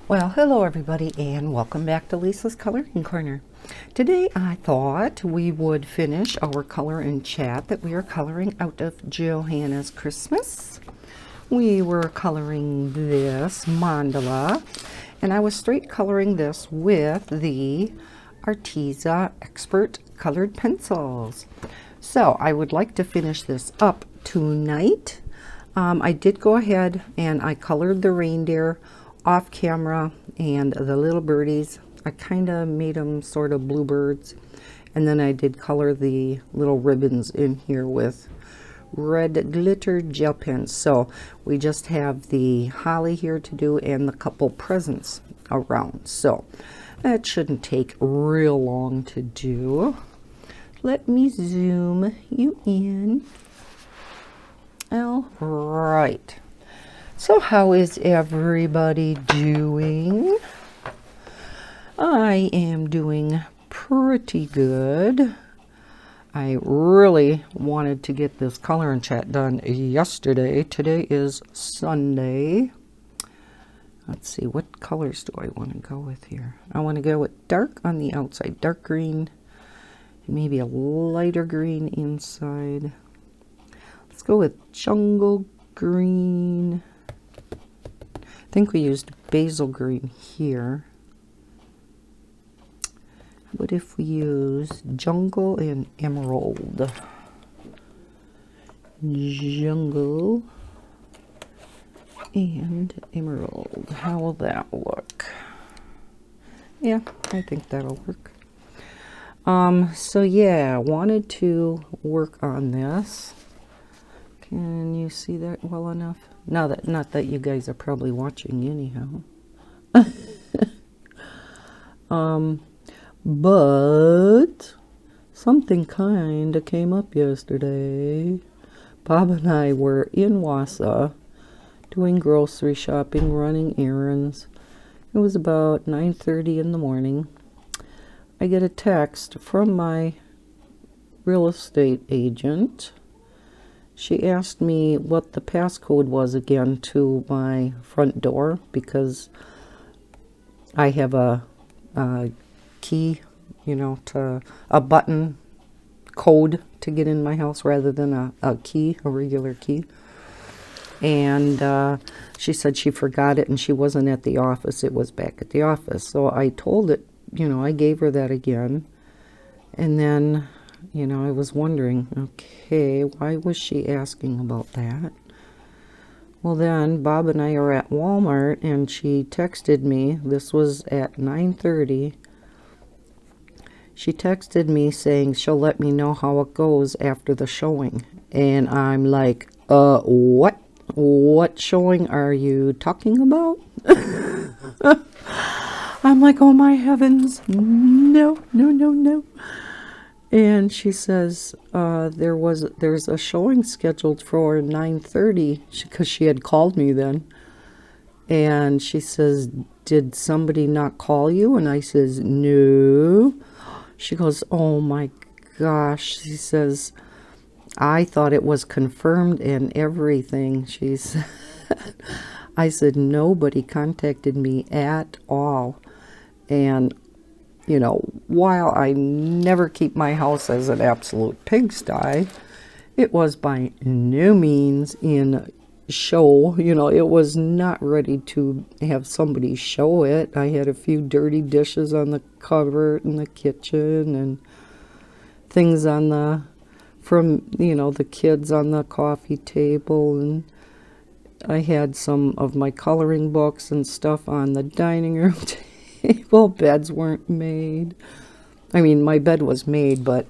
Well, hello everybody and welcome back to Lisa's Coloring Corner. Today I thought we would finish our color and chat that we are coloring out of Johanna's Christmas. We were coloring this mandala and I was straight coloring this with the Arteza Expert Colored Pencils. So I would like to finish this up tonight. I did go ahead and I colored the reindeer off camera and the little birdies. I kind of made them sort of bluebirds, and then I did color the little ribbons in here with red glitter gel pens. So we just have the holly here to do and the couple presents around. So that shouldn't take real long to do. Let me zoom you in. All right. So how is everybody doing? I am doing pretty good. I really wanted to get this color and chat done yesterday. Today is Sunday. Let's see, what colors do I want to go with here? I want to go with dark on the outside, dark green, and maybe a lighter green inside. Let's go with jungle green. I think we used basil green here. What if we use jungle and emerald? Jungle and emerald. How will that look? Yeah, I think that'll work. So yeah, wanted to work on this. Can you see that well enough? Not that you guys are probably watching anyhow. But something kind of came up yesterday. Bob and I were in Wausau doing grocery shopping, running errands. It was about 9:30 in the morning. I get a text from my real estate agent. She asked me what the passcode was again to my front door because I have a key, to a button code to get in my house rather than a key, a regular key. And she said she forgot it and she wasn't at the office. It was back at the office. So I told it, I gave her that again. And then I was wondering, okay, why was she asking about that? Well, then Bob and I are at Walmart and she texted me. This was at 9:30. She texted me saying she'll let me know how it goes after the showing. And I'm like, what? What showing are you talking about? I'm like, oh my heavens, no. And she says there's a showing scheduled for 9:30 because she had called me then. And she says, did somebody not call you? And I says, no. She goes, oh my gosh. She says, I thought it was confirmed and everything. She said, I said, nobody contacted me at all. And while I never keep my house as an absolute pigsty, it was by no means in show. It was not ready to have somebody show it. I had a few dirty dishes on the cupboard in the kitchen and things from the kids on the coffee table, and I had some of my coloring books and stuff on the dining room table. Beds weren't made. I mean, my bed was made, but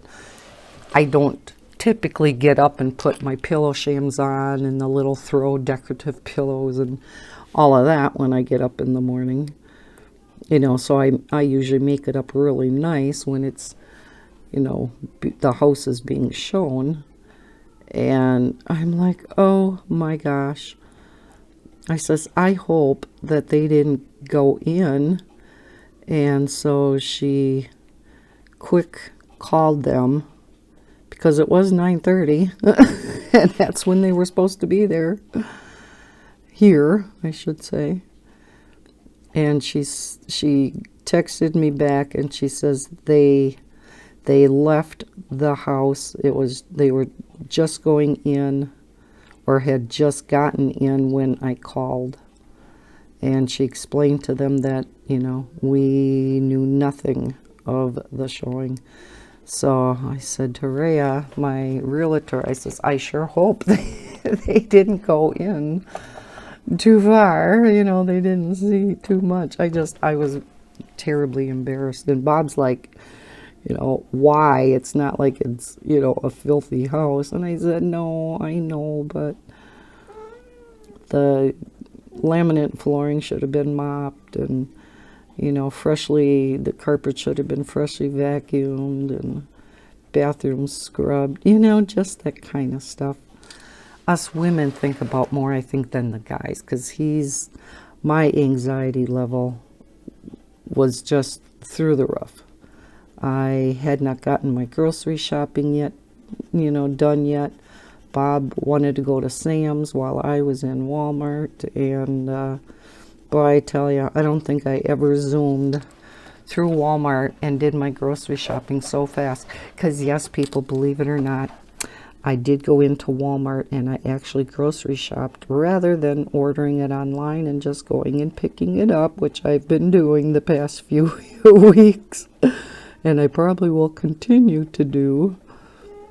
I don't typically get up and put my pillow shams on and the little throw decorative pillows and all of that when I get up in the morning. So I usually make it up really nice when it's, the house is being shown. And I'm like, oh my gosh. I says, I hope that they didn't go in. And so she quick called them because it was 9:30 and that's when they were supposed to be there. Here, I should say. And she texted me back, and she says they left the house. They were just going in, or had just gotten in when I called. And she explained to them that, you know, we knew nothing of the showing. So I said to Rhea, my realtor, I says, I sure hope they didn't go in too far. You know, they didn't see too much. I was terribly embarrassed. And Bob's like, you know, why? It's not like it's, you know, a filthy house. And I said, no, I know, but the laminate flooring should have been mopped, and, you know, the carpet should have been freshly vacuumed, and bathrooms scrubbed, you know, just that kind of stuff. Us women think about more, I think, than the guys, because my anxiety level was just through the roof. I had not gotten my grocery shopping yet, you know, done yet. Bob wanted to go to Sam's while I was in Walmart, and boy, I tell you, I don't think I ever zoomed through Walmart and did my grocery shopping so fast. Because yes, people, believe it or not, I did go into Walmart and I actually grocery shopped rather than ordering it online and just going and picking it up, which I've been doing the past few weeks, and I probably will continue to do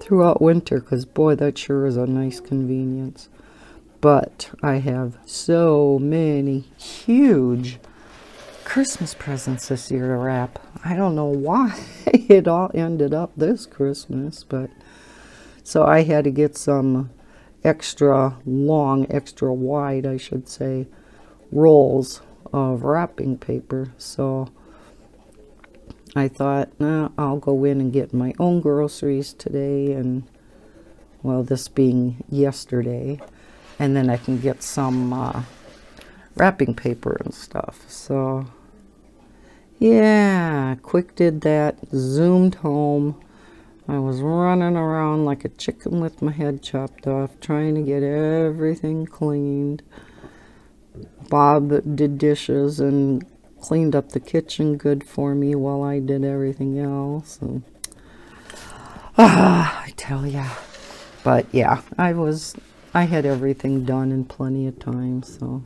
throughout winter, because boy, that sure is a nice convenience. But I have so many huge Christmas presents this year to wrap. I don't know why it all ended up this Christmas, but so I had to get some extra long, extra wide, I should say, rolls of wrapping paper. So I thought, I'll go in and get my own groceries today, and, well, this being yesterday, and then I can get some wrapping paper and stuff. So, yeah, quick did that, zoomed home. I was running around like a chicken with my head chopped off, trying to get everything cleaned. Bob did dishes and cleaned up the kitchen good for me while I did everything else. And I tell ya. But yeah, I had everything done in plenty of time, so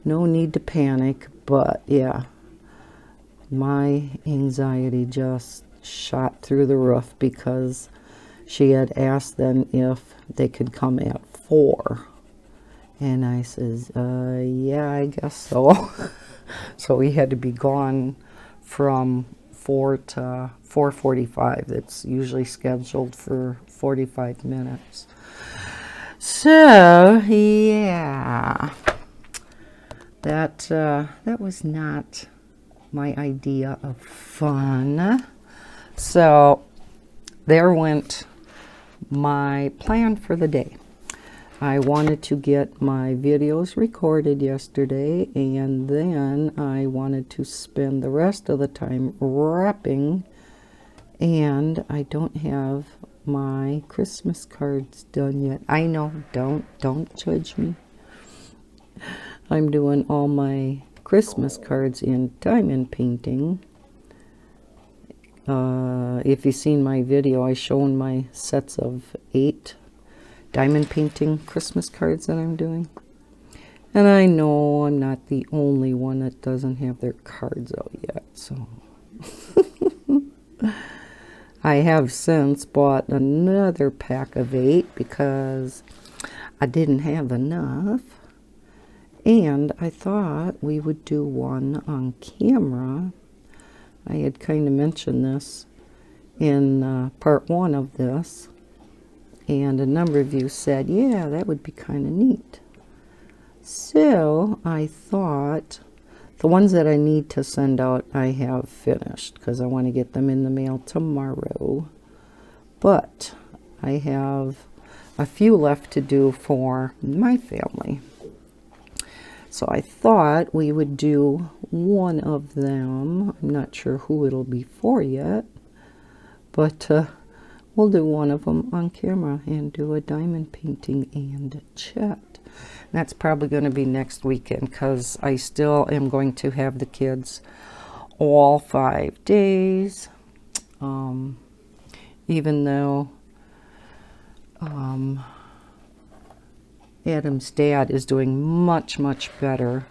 no need to panic. But yeah, my anxiety just shot through the roof, because she had asked them if they could come at 4. And I says, yeah, I guess so. So we had to be gone from 4 to 4:45. That's usually scheduled for 45 minutes. So, yeah. That was not my idea of fun. So, there went my plan for the day. I wanted to get my videos recorded yesterday, and then I wanted to spend the rest of the time wrapping, and I don't have my Christmas cards done yet. I know, don't judge me. I'm doing all my Christmas cards in diamond painting. If you've seen my video, I shown my sets of 8 diamond painting Christmas cards that I'm doing. And I know I'm not the only one that doesn't have their cards out yet, so I have since bought another pack of 8 because I didn't have enough. And I thought we would do one on camera. I had kind of mentioned this in part 1 of this. And a number of you said, yeah, that would be kind of neat. So I thought the ones that I need to send out, I have finished because I want to get them in the mail tomorrow. But I have a few left to do for my family. So I thought we would do one of them. I'm not sure who it'll be for yet, but we'll do one of them on camera and do a diamond painting and chat. That's probably going to be next weekend because I still am going to have the kids all 5 days. Even though Adam's dad is doing much, much better,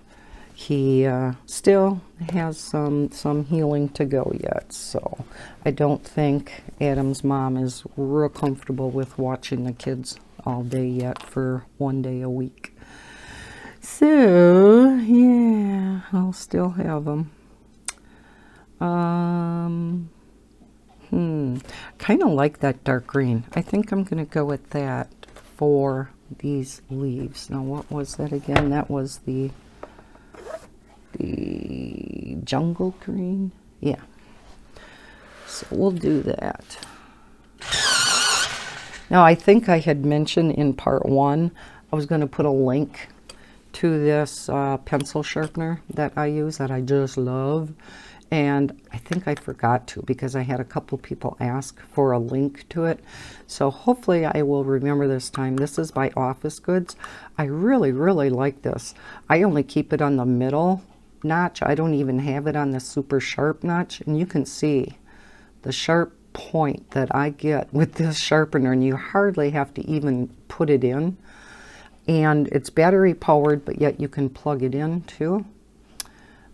he still has some healing to go yet. So I don't think Adam's mom is real comfortable with watching the kids all day yet for 1 day a week. So yeah, I'll still have them. Kind of like that dark green. I think I'm going to go with that for these leaves. Now, what was that again? That was the jungle green. Yeah. So we'll do that. Now, I think I had mentioned in part 1, I was going to put a link to this pencil sharpener that I use that I just love. And I think I forgot to because I had a couple people ask for a link to it. So hopefully I will remember this time. This is by Office Goods. I really, really like this. I only keep it on the middle notch. I don't even have it on the super sharp notch. And you can see the sharp point that I get with this sharpener, and you hardly have to even put it in. And it's battery powered, but yet you can plug it in too.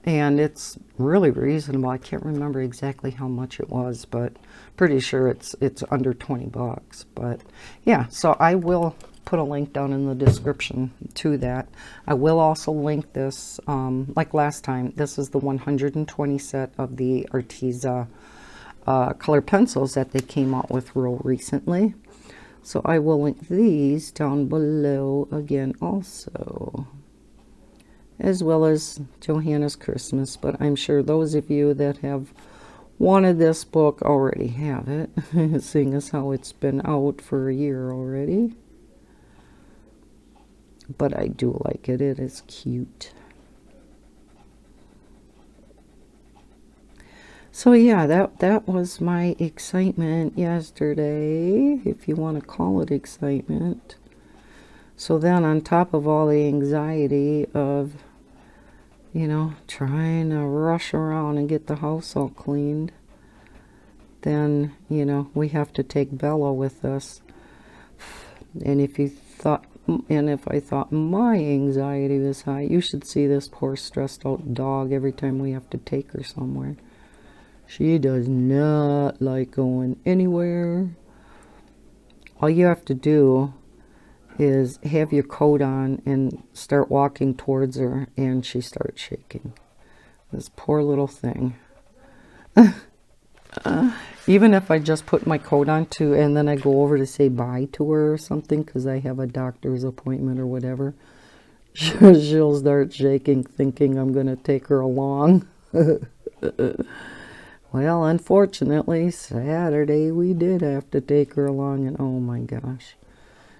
And it's really reasonable. I can't remember exactly how much it was, but pretty sure it's under 20 bucks. But yeah, so I will put a link down in the description to that. I will also link this, like last time, this is the 120 set of the Arteza colored pencils that they came out with real recently. So I will link these down below again also, as well as Johanna's Christmas. But I'm sure those of you that have wanted this book already have it, seeing as how it's been out for a year already. But I do like it. It is cute. So yeah, that was my excitement yesterday, if you want to call it excitement. So then on top of all the anxiety of, you know, trying to rush around and get the house all cleaned, then, you know, we have to take Bella with us. And if I thought my anxiety was high, you should see this poor stressed out dog every time we have to take her somewhere. She does not like going anywhere. All you have to do is have your coat on and start walking towards her, and she starts shaking. This poor little thing. Even if I just put my coat on too, and then I go over to say bye to her or something because I have a doctor's appointment or whatever, she'll start shaking thinking I'm going to take her along. Well, unfortunately, Saturday we did have to take her along, and oh my gosh,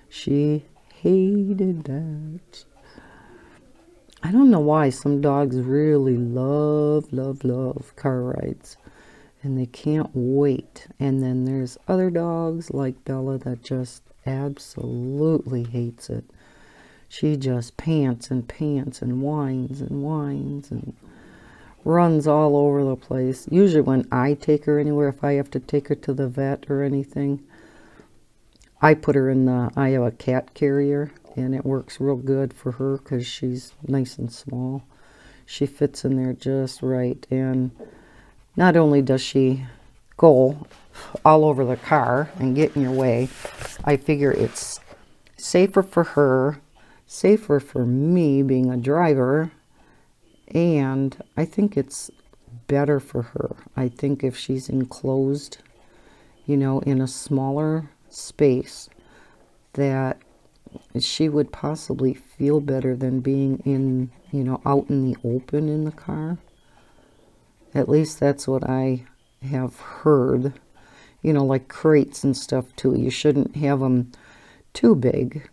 she hated that. I don't know why some dogs really love car rides, and they can't wait. And then there's other dogs like Bella that just absolutely hates it. She just pants and pants and whines and runs all over the place. Usually when I take her anywhere, if I have to take her to the vet or anything, I put her in I have a cat carrier, and it works real good for her because she's nice and small. She fits in there just right, and not only does she go all over the car and get in your way, I figure it's safer for her, safer for me being a driver, and I think it's better for her. I think if she's enclosed, you know, in a smaller space, that she would possibly feel better than being in, you know, out in the open in the car. At least that's what I have heard. You know, like crates and stuff too. You shouldn't have them too big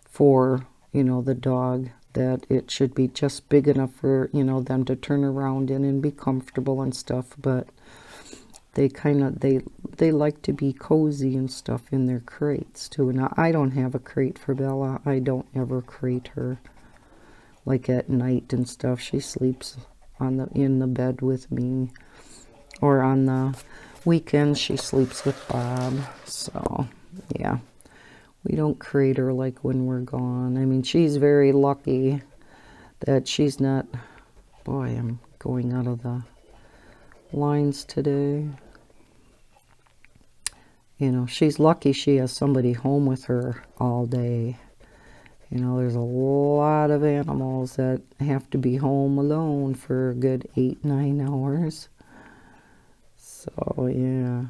for, you know, the dog. That it should be just big enough for, you know, them to turn around in and be comfortable and stuff. But they like to be cozy and stuff in their crates too. Now I don't have a crate for Bella. I don't ever crate her like at night and stuff. She sleeps in the bed with me, or on the weekends she sleeps with Bob. So yeah, we don't crate her like when we're gone. I mean, she's very lucky that she's not. Boy, I'm going out of the lines today. You know, she's lucky she has somebody home with her all day. You know, there's a lot of animals that have to be home alone for a good 8-9 hours. So, yeah.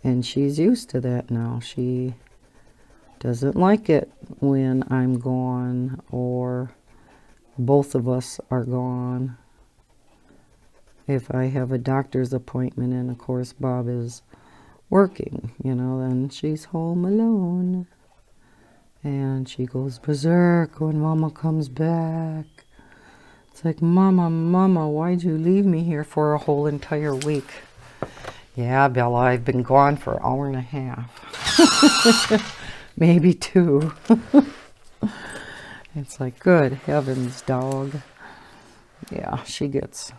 And she's used to that now. She doesn't like it when I'm gone or both of us are gone. If I have a doctor's appointment and, of course, Bob is working, you know, then she's home alone. And she goes berserk when Mama comes back. It's like, Mama, why'd you leave me here for a whole entire week? Yeah, Bella, I've been gone for an hour and a half. Maybe 2. It's like, good heavens, dog. Yeah, she gets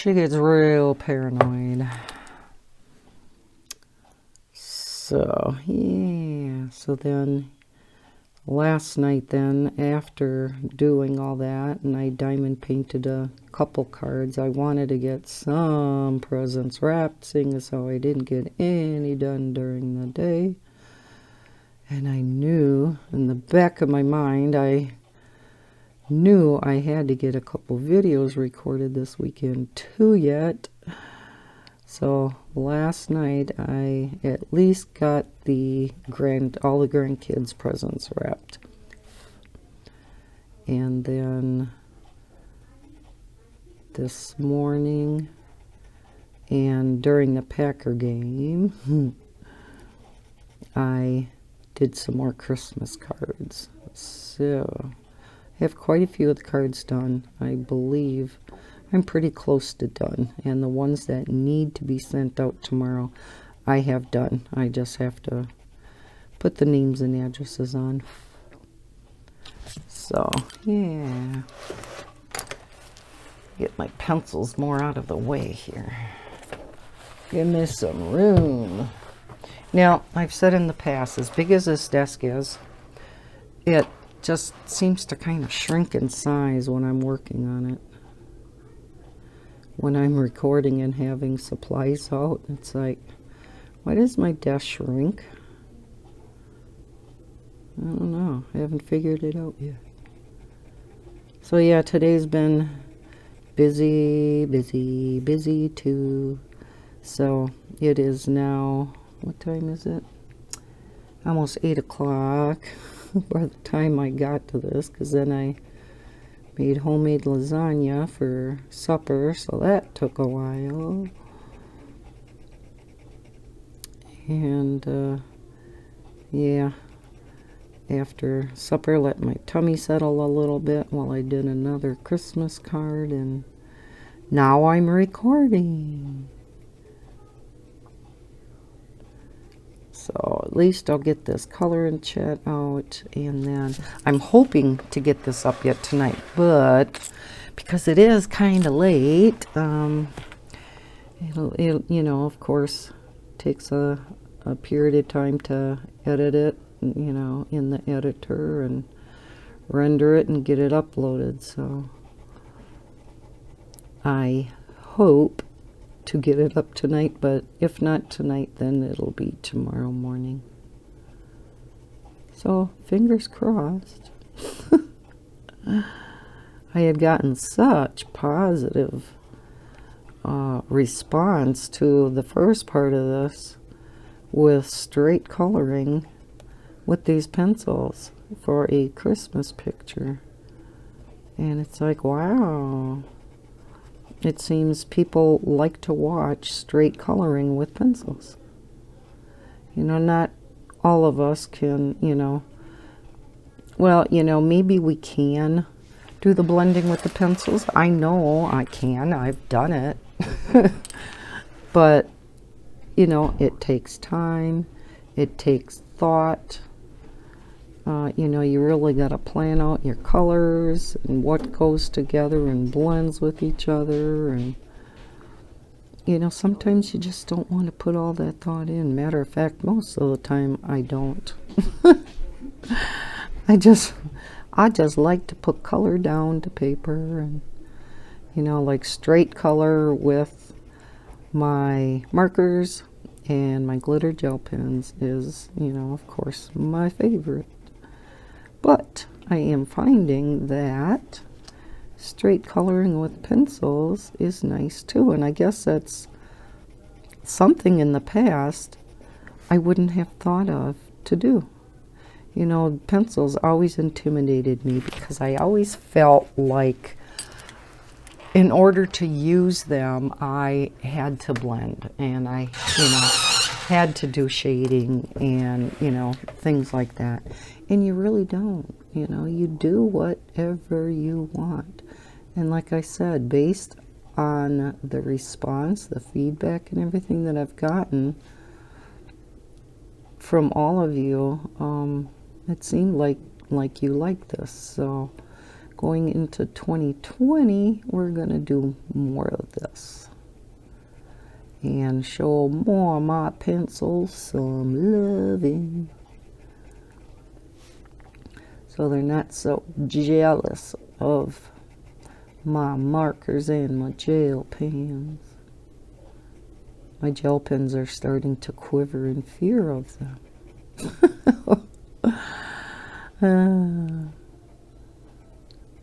real paranoid. So, yeah. So then, last night then, after doing all that, and I diamond painted a couple cards, I wanted to get some presents wrapped, seeing as how I didn't get any done during the day. And I knew, in the back of my mind, I knew I had to get a couple videos recorded this weekend too yet. So last night I at least got all the grandkids' presents wrapped. And then this morning and during the Packer game, I did some more Christmas cards. So I have quite a few of the cards done. I believe I'm pretty close to done. And the ones that need to be sent out tomorrow, I have done. I just have to put the names and addresses on. So, yeah. Get my pencils more out of the way here. Give me some room. Now, I've said in the past, as big as this desk is, it just seems to kind of shrink in size when I'm working on it. When I'm recording and having supplies out, it's like, why does my desk shrink? I don't know. I haven't figured it out yet. So yeah, today's been busy too. So it is now, what time is it? Almost 8 o'clock by the time I got to this, because then I made homemade lasagna for supper, so that took a while. And yeah, after supper, let my tummy settle a little bit while I did another Christmas card, and now I'm recording. So at least I'll get this color and chat out, and then I'm hoping to get this up yet tonight, but because it is kind of late, it'll you know, of course, takes a period of time to edit it, you know, in the editor and render it and get it uploaded. So I hope to get it up tonight, but if not tonight, then it'll be tomorrow morning. So fingers crossed. I had gotten such positive response to the first part of this with straight coloring with these pencils for a Christmas picture, and it's like, wow. It seems people like to watch straight coloring with pencils. You know, not all of us can, you know, well, you know, maybe we can do the blending with the pencils. I know I can. I've done it. But you know, it takes time, it takes thought. You know, you really got to plan out your colors and what goes together and blends with each other. And, you know, sometimes you just don't want to put all that thought in. Matter of fact, most of the time I don't. I just like to put color down to paper, and, you know, like straight color with my markers and my glitter gel pens is, you know, of course, my favorite. But I am finding that straight coloring with pencils is nice too, and I guess that's something in the past I wouldn't have thought of to do. You know, pencils always intimidated me because I always felt like in order to use them, I had to blend, and I, you know, had to do shading and, you know, things like that. And you really don't, you know, you do whatever you want. And like I said, based on the response, the feedback and everything that I've gotten from all of you, it seemed like you like this. So going into 2020, we're going to do more of this and show more of my pencils some loving, so they're not so jealous of my markers and my gel pens. My gel pens are starting to quiver in fear of them.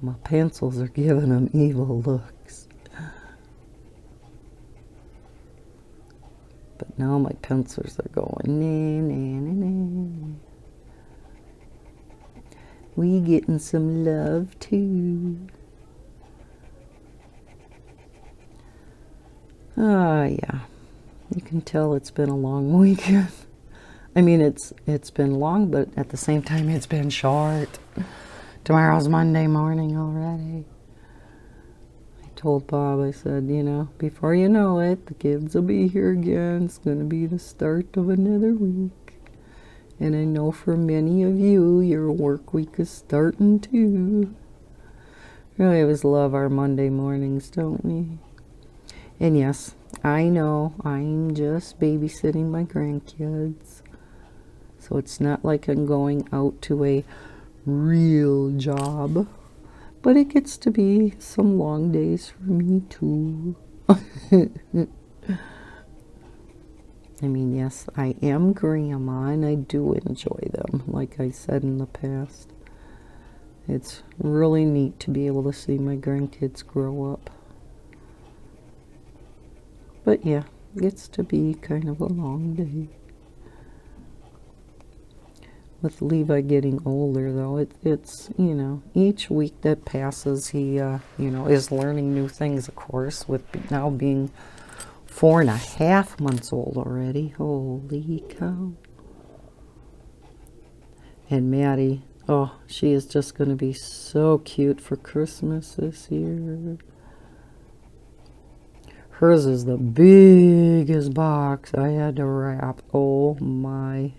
My pencils are giving them evil looks. But now my pencils are going, nah, nah, nah, nah. We getting some love too. Yeah. You can tell it's been a long weekend. I mean, it's been long, but at the same time, it's been short. Tomorrow's Monday morning already. I told Bob, I said, you know, before you know it, the kids will be here again. It's going to be the start of another week. And I know for many of you, your work week is starting too. Really always love our Monday mornings, don't we? And yes, I know I'm just babysitting my grandkids. So it's not like I'm going out to a real job. But it gets to be some long days for me too. I mean, yes, I am grandma and I do enjoy them, like I said in the past. It's really neat to be able to see my grandkids grow up. But yeah, it gets to be kind of a long day. With Levi getting older, though, it's, you know, each week that passes, he, you know, is learning new things, of course, with now being 4.5 months old already. Holy cow. And Maddie, oh, she is just going to be so cute for Christmas this year. Hers is the biggest box I had to wrap. Oh my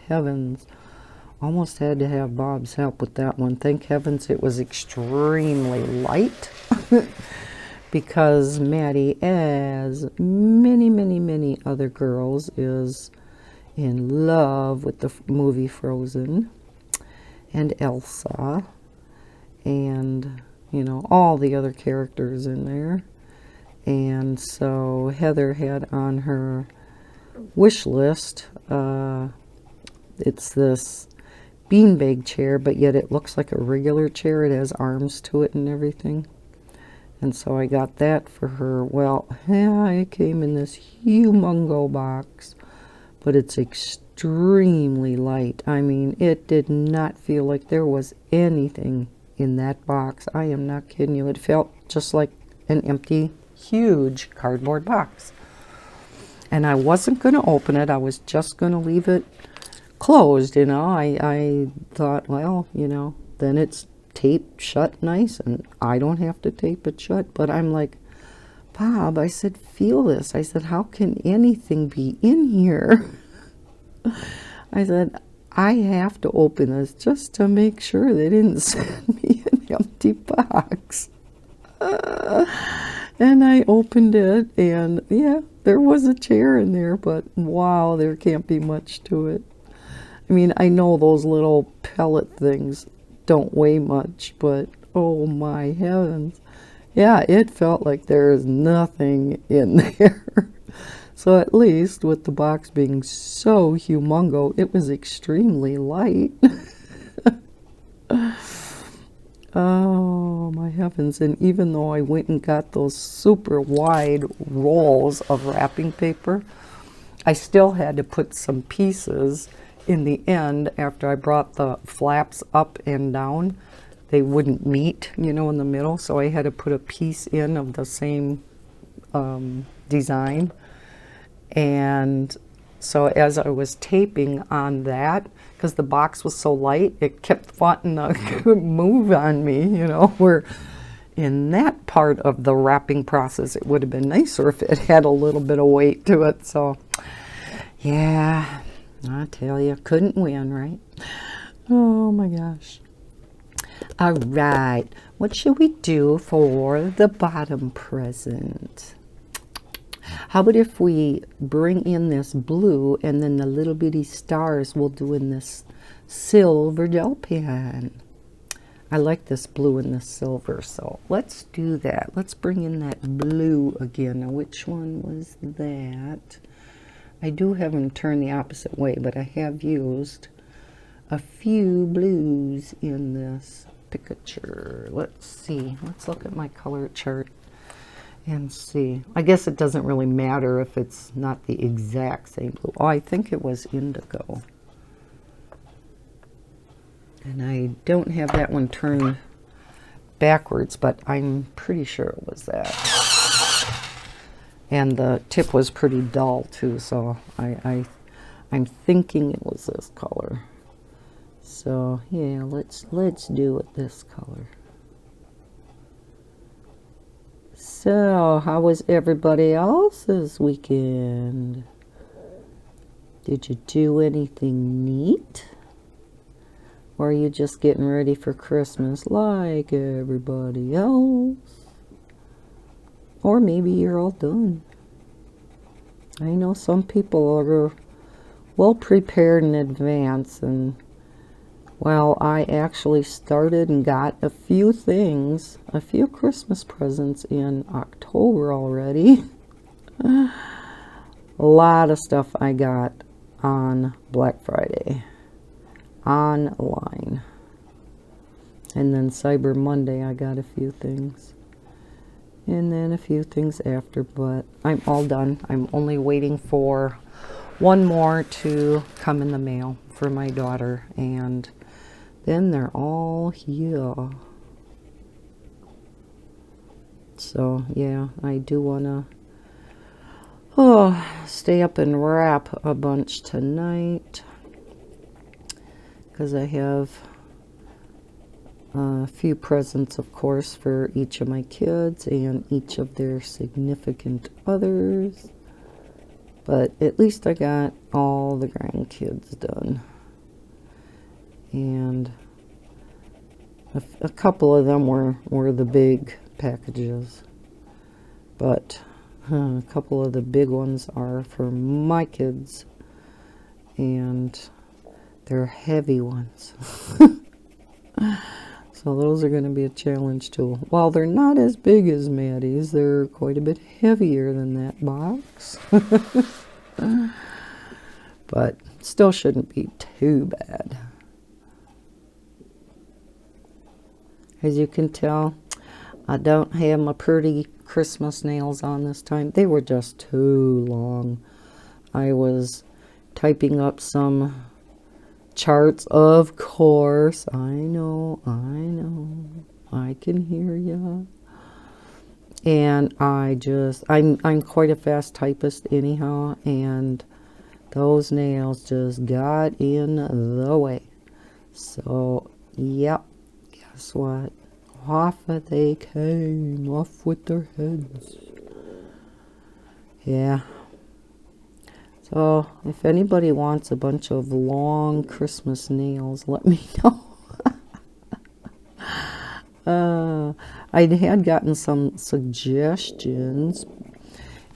heavens. Almost had to have Bob's help with that one. Thank heavens it was extremely light. Because Maddie, as many other girls, is in love with the movie Frozen and Elsa and, you know, all the other characters in there. And so Heather had on her wish list, it's this beanbag chair, but yet it looks like a regular chair. It has arms to it and everything. And so I got that for her. Well, yeah, it came in this humongo box, but it's extremely light. I mean, it did not feel like there was anything in that box. I am not kidding you. It felt just like an empty, huge cardboard box. And I wasn't going to open it. I was just going to leave it closed, you know. I thought, well, you know, then it's taped shut nice and I don't have to tape it shut. But I'm like, Bob, I said, feel this. I said, how can anything be in here? I said, I have to open this just to make sure they didn't send me an empty box. And I opened it, and yeah, there was a chair in there, but wow, there can't be much to it. I mean, I know those little pellet things don't weigh much, but oh my heavens. Yeah, it felt like there's nothing in there. So at least with the box being so humongo, it was extremely light. Oh my heavens. And even though I went and got those super wide rolls of wrapping paper, I still had to put some pieces in the end after I brought the flaps up and down. They wouldn't meet, you know, in the middle, so I had to put a piece in of the same design. And so as I was taping on that, because the box was so light, it kept wanting to move on me, you know, where in that part of the wrapping process, it would have been nicer if it had a little bit of weight to it. So, yeah, I tell you, couldn't win, right? Oh my gosh. All right, what should we do for the bottom present? How about if we bring in this blue, and then the little bitty stars we'll do in this silver gel pen? I like this blue and this silver, so let's do that. Let's bring in that blue again. Now, which one was that? I do have them turned the opposite way, but I have used a few blues in this picture. Let's see. Let's look at my color chart and see. I guess it doesn't really matter if it's not the exact same blue. Oh, I think it was indigo. And I don't have that one turned backwards, but I'm pretty sure it was that. And the tip was pretty dull too, so I'm thinking it was this color. So yeah, let's do it this color. So how was everybody else's weekend? Did you do anything neat? Or are you just getting ready for Christmas like everybody else? Or maybe you're all done. I know some people are well prepared in advance, and well, I actually started and got a few things, a few Christmas presents in October already. A lot of stuff I got on Black Friday, online. And then Cyber Monday I got a few things. And then a few things after, but I'm all done. I'm only waiting for one more to come in the mail for my daughter, and then they're all here. So yeah, I do want to stay up and wrap a bunch tonight, because I have a few presents, of course, for each of my kids and each of their significant others. But at least I got all the grandkids done. And a couple of them were the big packages. But a couple of the big ones are for my kids. And they're heavy ones. So those are going to be a challenge too. While they're not as big as Maddie's, they're quite a bit heavier than that box. But still shouldn't be too bad. As you can tell, I don't have my pretty Christmas nails on this time. They were just too long. I was typing up some charts, of course. I know, I can hear ya. And I'm quite a fast typist anyhow, and those nails just got in the way. So, yep, guess what? Off they came, off with their heads. Yeah. So if anybody wants a bunch of long Christmas nails, let me know. I had gotten some suggestions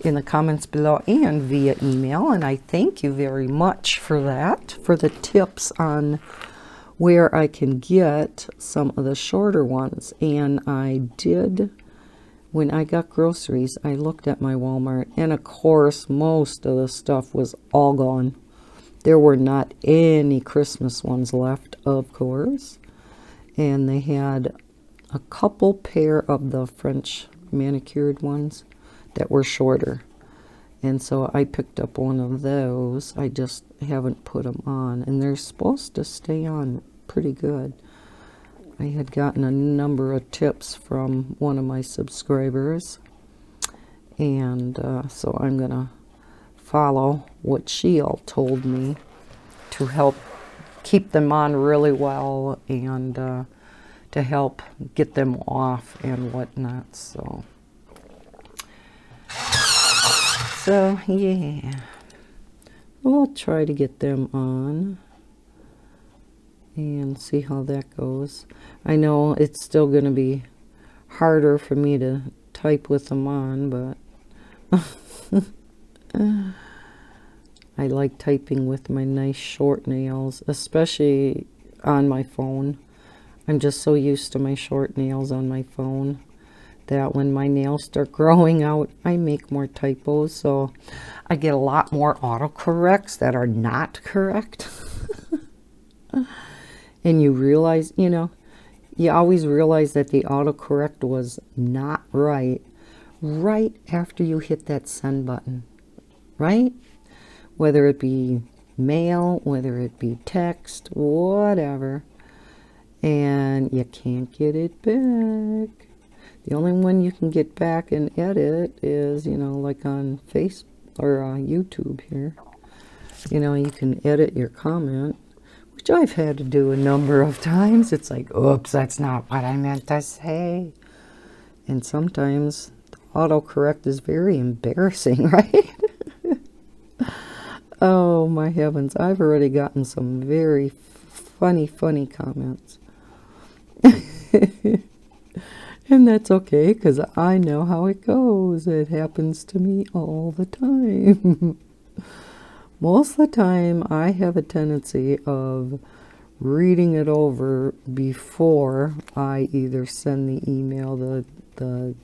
in the comments below and via email, and I thank you very much for that, for the tips on where I can get some of the shorter ones. And I did, when I got groceries, I looked at my Walmart, and of course most of the stuff was all gone. There were not any Christmas ones left, of course, and they had a couple pair of the French manicured ones that were shorter, and so I picked up one of those. I just haven't put them on, and they're supposed to stay on pretty good. I had gotten a number of tips from one of my subscribers, and so I'm gonna follow what she all told me to help keep them on really well, and to help get them off and whatnot. So yeah, we'll try to get them on and see how that goes. I know it's still going to be harder for me to type with them on, but I like typing with my nice short nails, especially on my phone. I'm just so used to my short nails on my phone that when my nails start growing out, I make more typos. So I get a lot more autocorrects that are not correct. And you realize, you know, you always realize that the autocorrect was not right after you hit that send button, right? Whether it be mail, whether it be text, whatever. And you can't get it back. The only one you can get back and edit is, you know, like on Facebook or YouTube here. You know, you can edit your comment, which I've had to do a number of times. It's like, oops, that's not what I meant to say. And sometimes the autocorrect is very embarrassing, right? Oh my heavens, I've already gotten some very funny comments. And that's okay, because I know how it goes. It happens to me all the time. Most of the time, I have a tendency of reading it over before I either send the email, the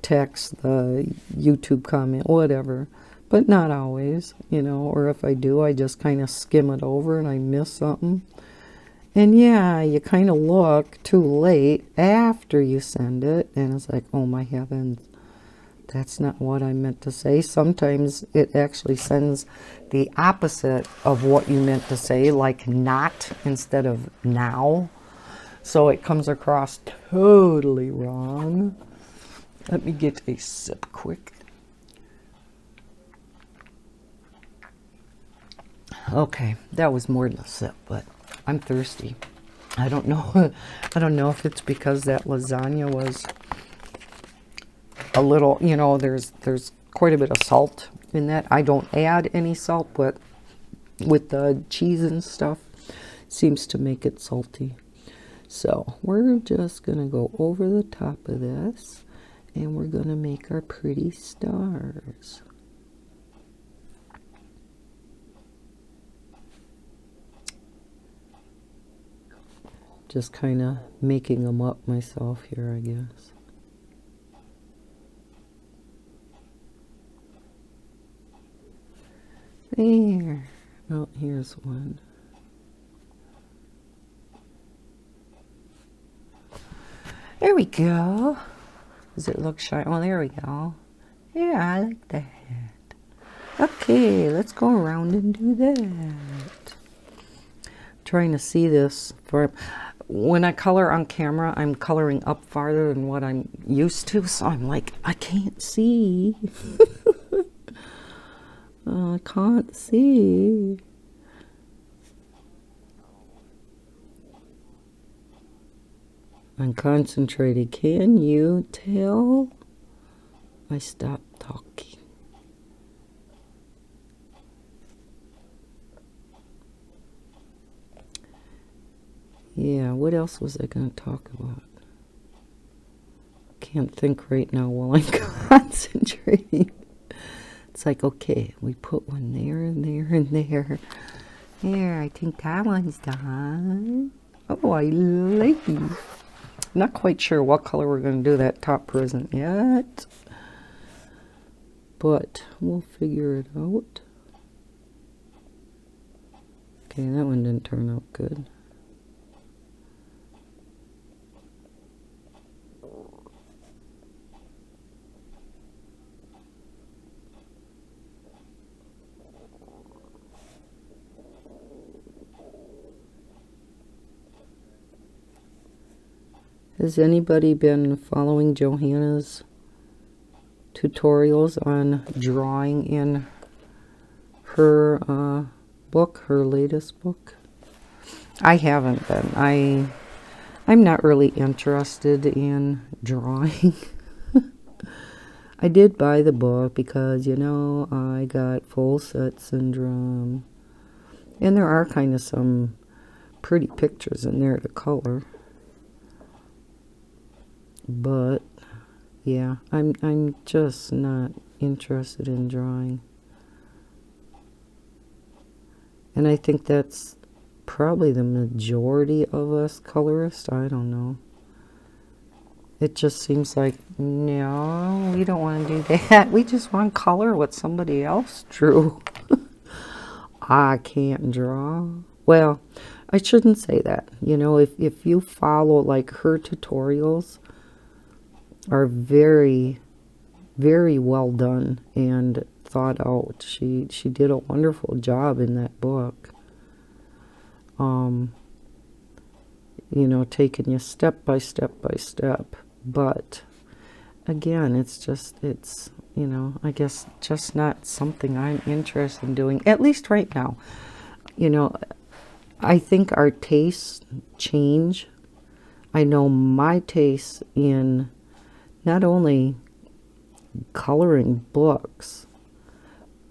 text, the YouTube comment, whatever. But not always, you know, or if I do, I just kind of skim it over and I miss something. And yeah, you kind of look too late after you send it, and it's like, oh my heavens, that's not what I meant to say. Sometimes it actually sends the opposite of what you meant to say, like not instead of now. So it comes across totally wrong. Let me get a sip quick. Okay, that was more than a sip, but I'm thirsty. I don't know. I don't know if it's because that lasagna was a little, you know, there's quite a bit of salt in that. I don't add any salt, but with the cheese and stuff, seems to make it salty. So we're just gonna go over the top of this, and we're gonna make our pretty stars. Just kind of making them up myself here, I guess. There. Oh, here's one. There we go. Does it look shy? Oh, there we go. Yeah, I like that. Okay, let's go around and do that. Trying to see this for when I color on camera. I'm coloring up farther than what I'm used to, so I'm like, I can't see. I can't see. I'm concentrated. Can you tell? I stopped talking. Yeah, what else was I going to talk about? Can't think right now while I'm concentrating. It's like, okay, we put one there and there and there. There, I think that one's done. Oh, I like it. Not quite sure what color we're going to do that top present yet, but we'll figure it out. Okay, that one didn't turn out good. Has anybody been following Johanna's tutorials on drawing in her book, her latest book? I haven't been. I'm not really interested in drawing. I did buy the book because, you know, I got full set syndrome. And there are kind of some pretty pictures in there to color. But yeah, I'm just not interested in drawing. And I think that's probably the majority of us colorists. I don't know. It just seems like, no, we don't want to do that. We just want to color what somebody else drew. I can't draw. Well, I shouldn't say that. You know, if you follow, like, her tutorials are very, very well done and thought out. She did a wonderful job in that book. You know, taking you step by step by step. But again, it's you know, I guess just not something I'm interested in doing, at least right now. You know, I think our tastes change. I know my tastes in not only coloring books,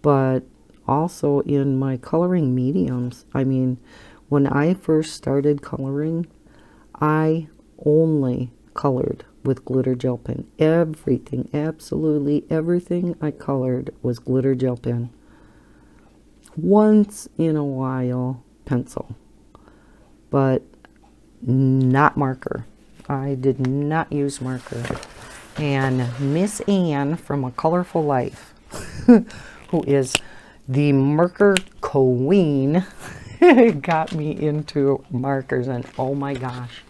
but also in my coloring mediums. I mean, when I first started coloring, I only colored with glitter gel pen. Everything, absolutely everything I colored was glitter gel pen. Once in a while, pencil, but not marker. I did not use marker. And Miss Anne from A Colorful Life, who is the marker queen, got me into markers, and oh my gosh,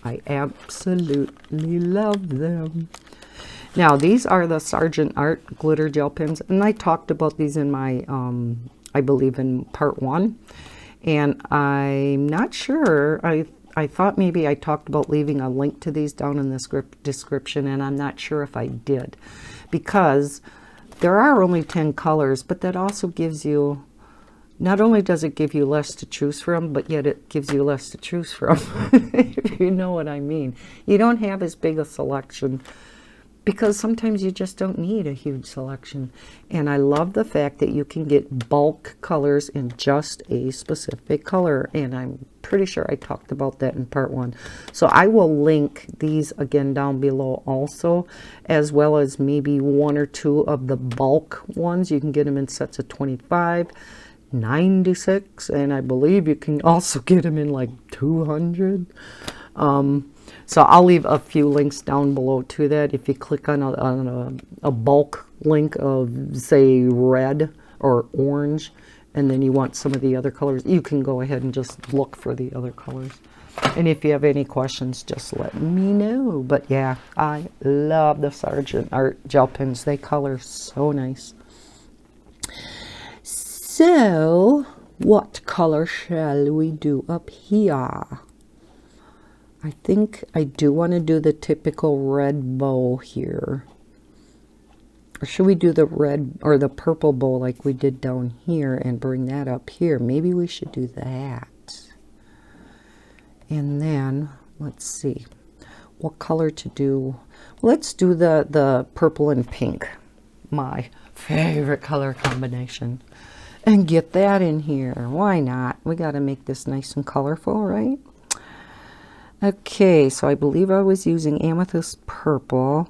I absolutely love them. Now, these are the Sargent Art glitter gel pens, and I talked about these in my, I believe in part 1, and I'm not sure, I thought maybe I talked about leaving a link to these down in the description, and I'm not sure if I did, because there are only 10 colors, but that also gives you, not only does it give you less to choose from, but yet it gives you less to choose from, if you know what I mean. You don't have as big a selection, because sometimes you just don't need a huge selection. And I love the fact that you can get bulk colors in just a specific color, and I'm pretty sure I talked about that in part 1. So I will link these again down below also, as well as maybe 1 or 2 of the bulk ones. You can get them in sets of 25, 96, and I believe you can also get them in like 200. So I'll leave a few links down below to that. If you click on a bulk link of, say, red or orange, and then you want some of the other colors, you can go ahead and just look for the other colors. And if you have any questions, just let me know. But yeah, I love the Sargent Art gel pens. They color so nice. So, what color shall we do up here? I think I do want to do the typical red bow here. Or should we do the red or the purple bow like we did down here and bring that up here? Maybe we should do that. And then, let's see, what color to do. Let's do the purple and pink, my favorite color combination. And get that in here. Why not? We got to make this nice and colorful, right? Okay, so I believe I was using amethyst purple.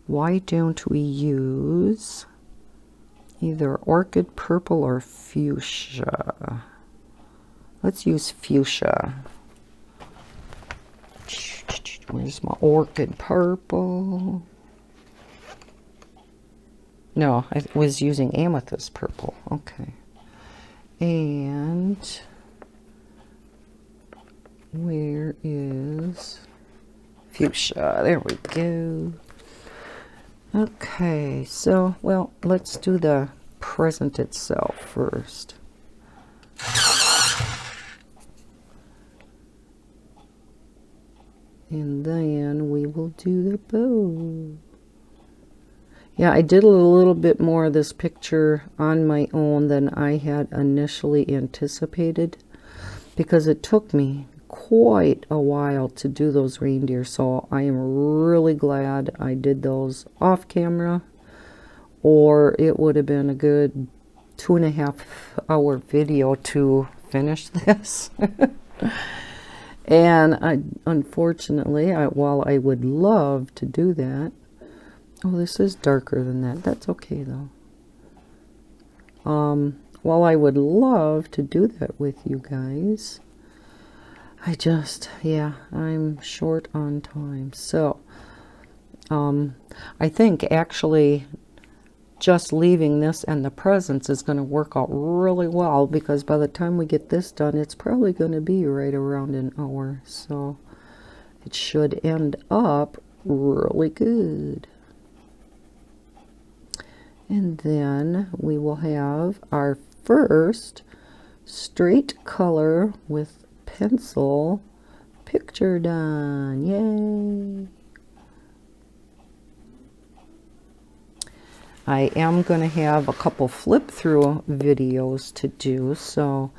Why don't we use either orchid purple or fuchsia? Let's use fuchsia. Where's my orchid purple? No, I was using amethyst purple. Okay. And where is fuchsia? There we go. Okay, so, well, let's do the present itself first. And then we will do the bow. Yeah, I did a little bit more of this picture on my own than I had initially anticipated, because it took me quite a while to do those reindeer. So I am really glad I did those off camera, or it would have been a good 2.5-hour video to finish this. And unfortunately, while I would love to do that, oh, this is darker than that. That's okay, though. While I would love to do that with you guys, yeah, I'm short on time. So, I think actually just leaving this and the presents is going to work out really well, because by the time we get this done, it's probably going to be right around an hour. So, it should end up really good. And then we will have our first straight color with pencil picture done. Yay! I am going to have a couple flip through videos to do, so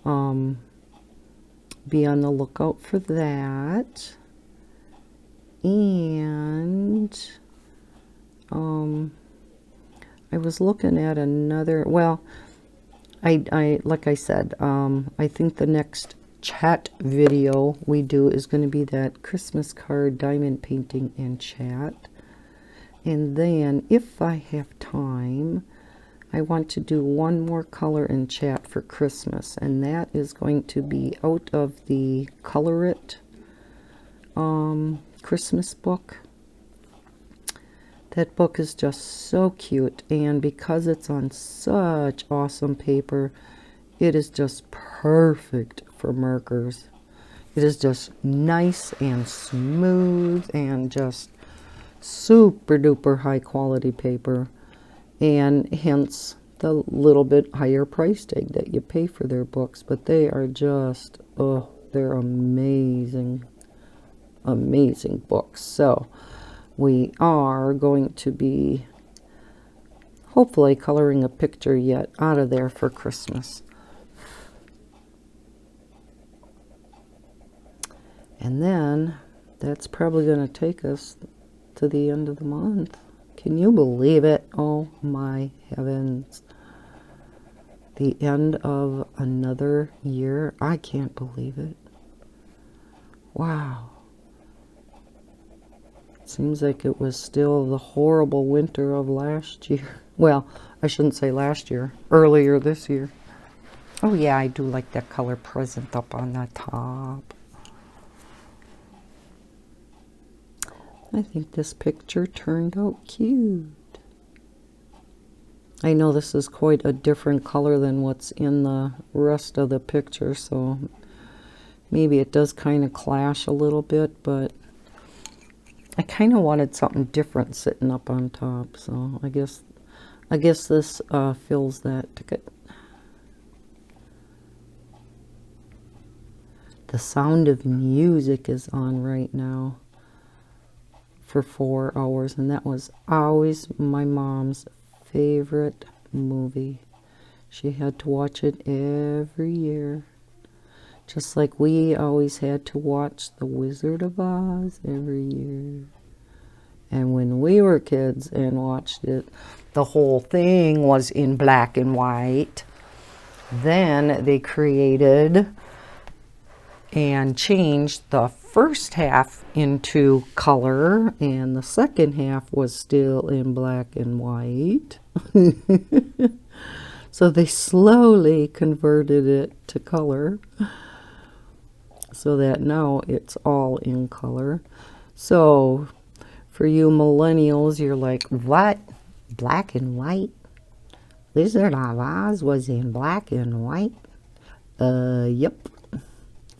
be on the lookout for that. And I was looking at another, well, I like I said, I think the next chat video we do is going to be that Christmas card diamond painting and chat. And then if I have time, I want to do one more color and chat for Christmas, and that is going to be out of the Color It Christmas book. That book is just so cute, and because it's on such awesome paper, it is just perfect for markers. It is just nice and smooth and just super duper high quality paper, and hence the little bit higher price tag that you pay for their books. But they are just, oh, they're amazing, amazing books. So we are going to be hopefully coloring a picture yet out of there for Christmas. And then that's probably going to take us to the end of the month. Can you believe it? Oh my heavens. The end of another year. I can't believe it. Wow. Seems like it was still the horrible winter of last year. Well, I shouldn't say last year. Earlier this year. Oh yeah, I do like that color present up on the top. I think this picture turned out cute. I know this is quite a different color than what's in the rest of the picture, so maybe it does kind of clash a little bit, but I kind of wanted something different sitting up on top, so I guess this fills that ticket. The Sound of Music is on right now for 4 hours, and that was always my mom's favorite movie. She had to watch it every year, just like we always had to watch The Wizard of Oz every year. And when we were kids and watched it, the whole thing was in black and white. Then they created and changed the first half into color, and the second half was still in black and white. So they slowly converted it to color, so that now it's all in color. So for you millennials, you're like, what? Black and white? Wizard of Oz was in black and white? Yep.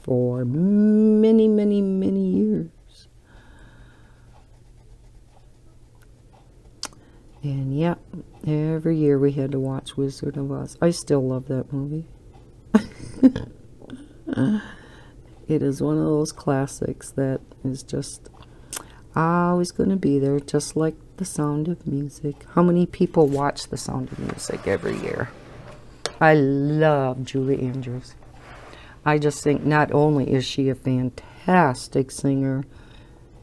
For many, many, many years. And yep, every year we had to watch Wizard of Oz. I still love that movie. It is one of those classics that is just always going to be there, just like The Sound of Music. How many people watch The Sound of Music every year? I love Julie Andrews. I just think not only is she a fantastic singer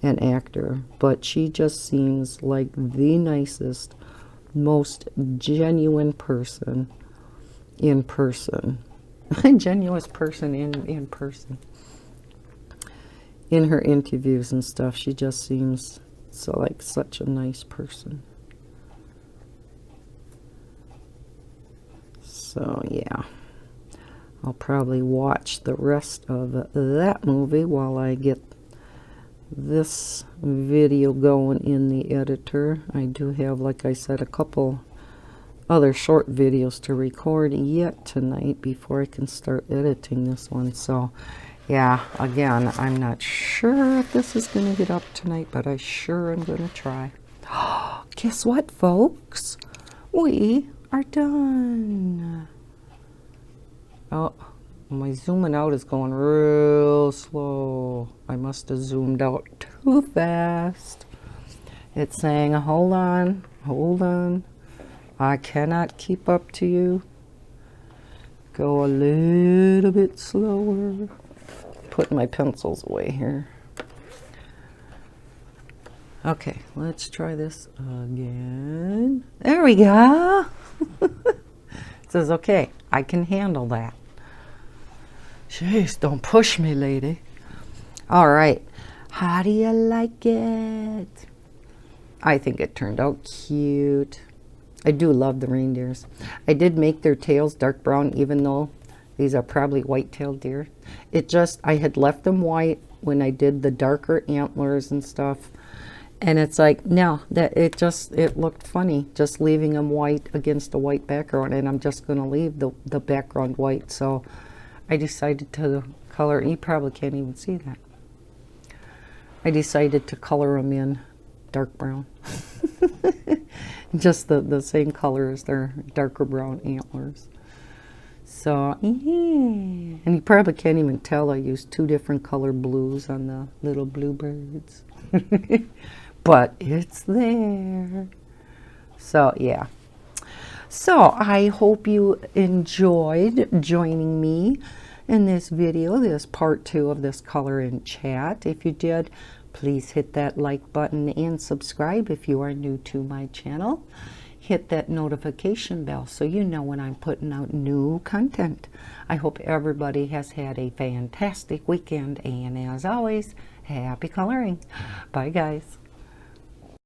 and actor, but she just seems like the nicest, most genuine person in person. Genuine person in person. In her interviews and stuff, she just seems so like such a nice person. So yeah, I'll probably watch the rest of that movie while I get this video going in the editor. I do have, like I said, a couple other short videos to record yet tonight before I can start editing this one. So yeah, again, I'm not sure if this is going to get up tonight, but I sure am going to try. Guess what, folks? We are done. Oh, my zooming out is going real slow. I must have zoomed out too fast. It's saying, hold on, hold on. I cannot keep up to you. Go a little bit slower. Put my pencils away here. Okay, let's try this again. There we go. It says, okay, I can handle that. Jeez, don't push me, lady. All right, how do you like it? I think it turned out cute. I do love the reindeers. I did make their tails dark brown, even though these are probably white-tailed deer. It just, I had left them white when I did the darker antlers and stuff. And it's like, no, that it looked funny just leaving them white against a white background, and I'm just going to leave the background white. So I decided to color, and you probably can't even see that. I decided to color them in dark brown. Just the same color as their darker brown antlers. So, yeah. And you probably can't even tell I used two different color blues on the little bluebirds. But it's there. So, yeah. So, I hope you enjoyed joining me in this video, this part 2 of this color and chat. If you did, please hit that like button and subscribe if you are new to my channel. Hit that notification bell so you know when I'm putting out new content. I hope everybody has had a fantastic weekend, and as always, happy coloring. Bye, guys.